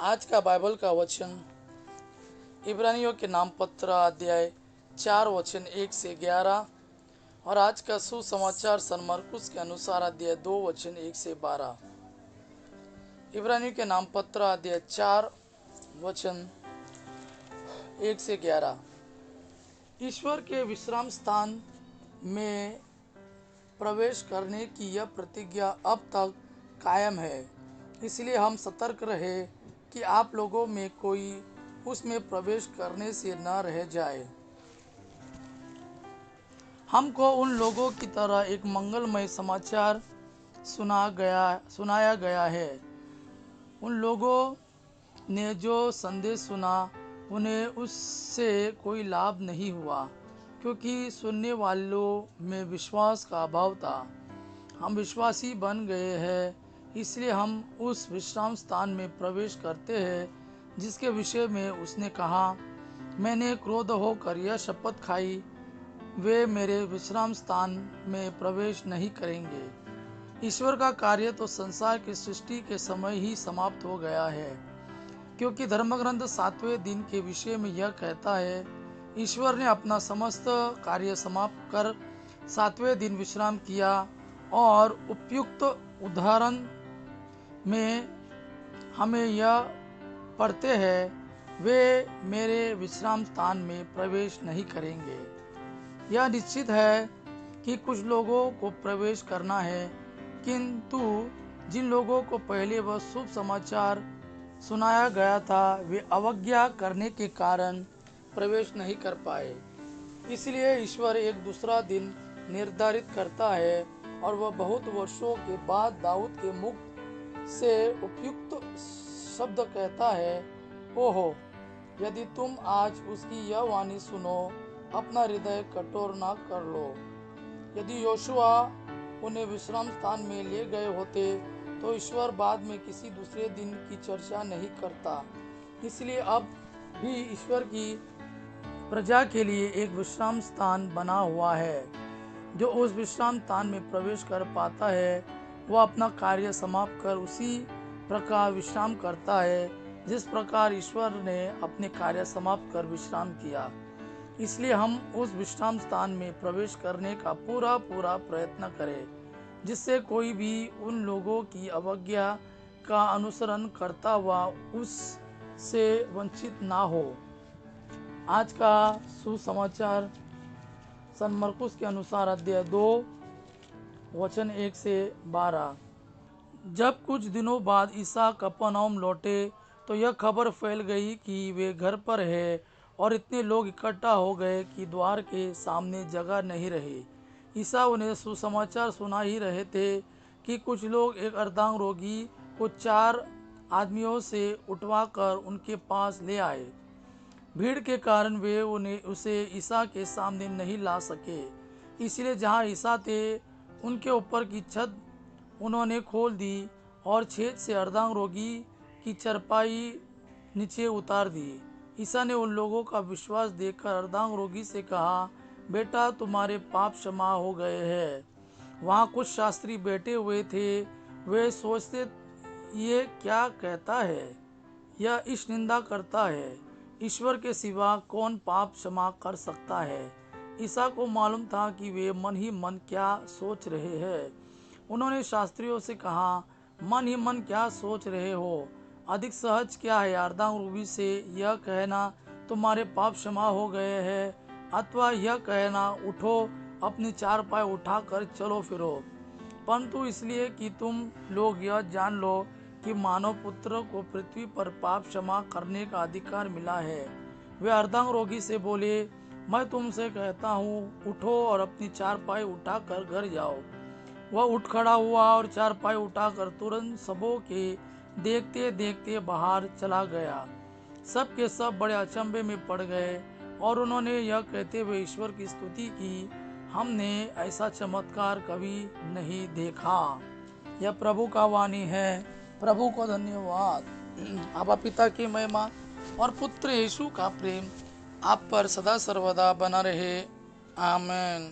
आज का बाइबल का वचन इब्रानियों के नाम पत्र अध्याय 4 वचन 1 से 11 और आज का सुसमाचार सन मरकुस के अनुसार अध्याय 2 वचन 1 से 12। इब्रानियों के नाम पत्र अध्याय 4 वचन 1 से 11। ईश्वर के विश्राम स्थान में प्रवेश करने की यह प्रतिज्ञा अब तक कायम है, इसलिए हम सतर्क रहे कि आप लोगों में कोई उसमें प्रवेश करने से न रह जाए। हमको उन लोगों की तरह एक मंगलमय समाचार सुनाया गया है। उन लोगों ने जो संदेश सुना उन्हें उससे कोई लाभ नहीं हुआ, क्योंकि सुनने वालों में विश्वास का अभाव था। हम विश्वासी बन गए हैं, इसलिए हम उस विश्राम स्थान में प्रवेश करते हैं जिसके विषय में उसने कहा, मैंने क्रोध होकर यह शपथ खाई, वे मेरे विश्राम स्थान में प्रवेश नहीं करेंगे। ईश्वर का कार्य तो संसार की सृष्टि के समय ही समाप्त हो गया है, क्योंकि धर्मग्रंथ 7वें दिन के विषय में यह कहता है, ईश्वर ने अपना समस्त कार्य समाप्त कर 7वें दिन विश्राम किया। और उपयुक्त उदाहरण में हमें यह पढ़ते हैं, वे मेरे विश्राम स्थान में प्रवेश नहीं करेंगे। यह निश्चित है कि कुछ लोगों को प्रवेश करना है, किंतु जिन लोगों को पहले वह शुभ समाचार सुनाया गया था वे अवज्ञा करने के कारण प्रवेश नहीं कर पाए। इसलिए ईश्वर एक दूसरा दिन निर्धारित करता है और वह बहुत वर्षों के बाद दाऊद के मुख से उपयुक्त शब्द कहता है, ओहो, यदि तुम आज उसकी यह वाणी सुनो, अपना हृदय कठोर न कर लो। यदि योशुआ उन्हें विश्राम स्थान में ले गए होते तो ईश्वर बाद में किसी दूसरे दिन की चर्चा नहीं करता। इसलिए अब भी ईश्वर की प्रजा के लिए एक विश्राम स्थान बना हुआ है। जो उस विश्राम स्थान में प्रवेश कर पाता है वह अपना कार्य समाप्त कर उसी प्रकार विश्राम करता है जिस प्रकार ईश्वर ने अपने कार्य समाप्त कर विश्राम किया। इसलिए हम उस विश्राम स्थान में प्रवेश करने का पूरा प्रयत्न करें, जिससे कोई भी उन लोगों की अवज्ञा का अनुसरण करता हुआ उससे वंचित ना हो। आज का सुसमाचार सन मरकुस के अनुसार अध्याय 2 वचन 1 से 12। जब कुछ दिनों बाद ईसा कफरनहूम लौटे तो यह खबर फैल गई कि वे घर पर है, और इतने लोग इकट्ठा हो गए कि द्वार के सामने जगह नहीं रही। ईसा उन्हें सुसमाचार सुना ही रहे थे कि कुछ लोग एक अर्धांग रोगी को 4 आदमियों से उठवाकर उनके पास ले आए। भीड़ के कारण वे उसे ईसा के सामने नहीं ला सके, इसलिए जहाँ ईसा थे उनके ऊपर की छत उन्होंने खोल दी और छेद से अर्धांग रोगी की चरपाई नीचे उतार दी। ईसा ने उन लोगों का विश्वास देखकर अर्धांग रोगी से कहा, बेटा, तुम्हारे पाप क्षमा हो गए हैं। वहाँ कुछ शास्त्री बैठे हुए थे। वे सोचते, ये क्या कहता है? यह इस निंदा करता है, ईश्वर के सिवा कौन पाप क्षमा कर सकता है। ईसा को मालूम था कि वे मन ही मन क्या सोच रहे हैं। उन्होंने शास्त्रियों से कहा, मन ही मन क्या सोच रहे हो? अधिक सहज क्या है, अर्धांग रोगी से यह कहना, तुम्हारे पाप क्षमा हो गए हैं, अथवा यह कहना, उठो, अपनी चारपाई उठाकर चलो फिरो? परंतु इसलिए कि तुम लोग यह जान लो कि मानव पुत्र को पृथ्वी पर पाप क्षमा करने का अधिकार मिला है। वे अर्धांग रोगी से बोले, मैं तुमसे कहता हूँ, उठो और अपनी चारपाई उठाकर घर जाओ। वह उठ खड़ा हुआ और चारपाई उठाकर तुरंत सबों के देखते देखते बाहर चला गया। सब के सब बड़े अचंभे में पड़ गए और उन्होंने यह कहते हुए ईश्वर की स्तुति की, हमने ऐसा चमत्कार कभी नहीं देखा। यह प्रभु का वाणी है। प्रभु को धन्यवाद। आबा पिता की महिमा और पुत्र यीशु का प्रेम आप पर सदा सर्वदा बना रहे। आमीन।